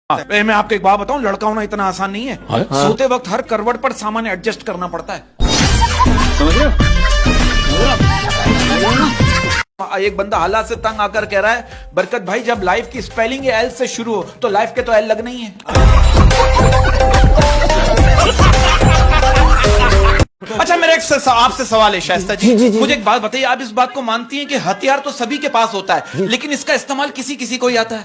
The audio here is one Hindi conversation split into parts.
मैं आपको एक बात बताऊं, लड़का होना इतना आसान नहीं है। सोते वक्त हर करवट पर सामान एडजस्ट करना पड़ता है। समझ रहे हो? एक बंदा हालात से तंग आकर कह रहा है, बरकत भाई जब लाइफ की स्पेलिंग एल से शुरू हो तो लाइफ के तो एल लगना ही है। अच्छा, मेरा आपसे सवाल है शाइस्ता जी, मुझे एक बात बताइए, आप इस बात को मानती हैं कि हथियार तो सभी के पास होता है लेकिन इसका इस्तेमाल किसी किसी को ही आता है?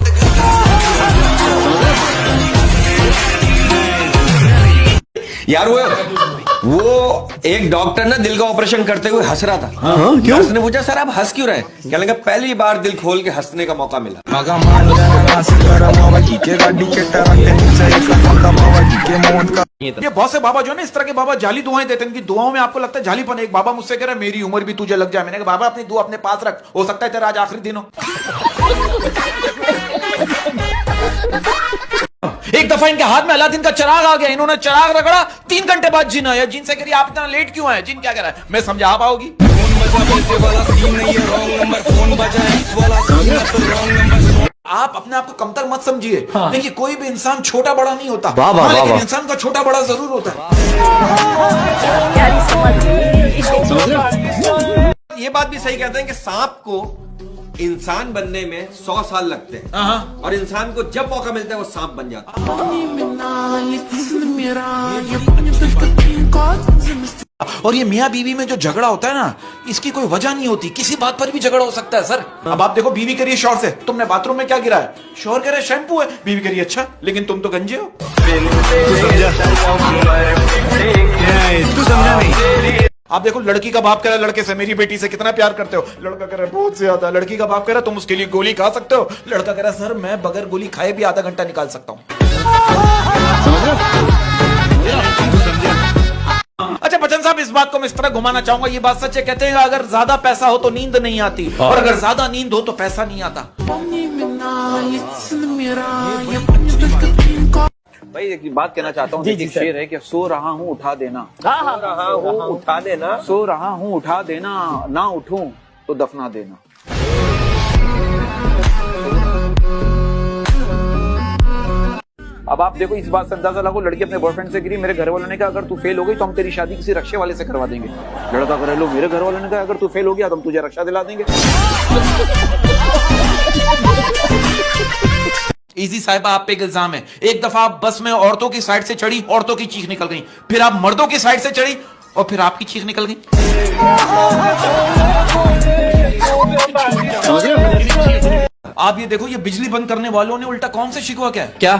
यार वो एक डॉक्टर ना दिल का ऑपरेशन करते हुए हंस रहा था। क्यों? उसने पूछा, सर आप हंस क्यों रहे? कहने लगा, पहली बार दिल खोल के हंसने का मौका मिला। ये बहुत से बाबा जो है ना, इस तरह के बाबा जाली दुआएं देते हैं, इनकी दुआओं में आपको लगता है जालीपन। एक बाबा मुझसे कह रहा है मेरी उम्र भी तुझे लग जाए। मैंने कहा बाबा अपनी दुआ अपने पास रख, हो सकता है तेरा आज आखिरी दिन हो। एक दफा इनके हाथ में अलादीन का चिराग आ गया, इन्होंने चिराग रगड़ा, 3 घंटे बाद जिन आया। जिन से कह रही आप इतना लेट क्यों आए? जिन क्या कह रहा है, मैं समझा आप आओगी। आप अपने आप को कमतर मत समझिए। देखिए कोई भी इंसान छोटा बड़ा नहीं होता, लेकिन इंसान का छोटा बड़ा जरूर होता है। ये बात भी सही कहते हैं कि सांप को इंसान बनने में 100 साल लगते हैं और इंसान को जब मौका मिलता है वो सांप बन जाता है। और ये मियाँ बीवी में जो झगड़ा होता है ना, इसकी कोई वजह नहीं होती, किसी बात पर भी झगड़ा हो सकता है सर। अब आप देखो, बीवी करिए शौहर से, तुमने बाथरूम में क्या गिरा है? शौहर कह रहे शैम्पू है, बीवी करिए अच्छा लेकिन तुम तो गंजे हो। तू समझा नहीं? आप देखो, लड़की का बाप कह रहा है लड़के से, मेरी बेटी से कितना प्यार करते हो? लड़का कह रहा है बहुत ज्यादा। लड़की का बाप कह रहा है तुम उसके लिए गोली खा सकते हो? लड़का कह रहा है सर मैं बगैर गोली खाए भी आधा घंटा निकाल सकता हूँ। अच्छा बच्चन साहब, इस बात को मैं इस तरह घुमाना चाहूंगा, ये बात सच है, कहते हैं अगर ज्यादा पैसा हो तो नींद नहीं आती और अगर ज्यादा नींद हो तो पैसा नहीं आता। भाई एक बात कहना चाहता हूँ, एक शेर है कि सो रहा हूँ उठा देना, उठा देना, सो रहा हूँ उठा देना, ना उठूं तो दफना देना। अब आप देखो, इस बात से अंदाजा लगो, लड़की अपने बॉयफ्रेंड से गिरी, मेरे घर वालों ने कहा अगर तू फेल हो गई तो हम तेरी शादी किसी रक्षे वाले से करवा देंगे। लड़का कह लो, मेरे घर वालों ने कहा अगर तू फेल हो गया तो हम तुझे रक्षा दिला देंगे। इजी साहिबा, आप पे एक इल्जाम है, एक दफा आप बस में औरतों की साइड से चढ़ी, औरतों की चीख निकल गई, फिर आप मर्दों की साइड से चढ़ी और फिर आपकी चीख निकल गई। आप ये देखो, ये बिजली बंद करने वालों ने उल्टा कौन से शिकवा क्या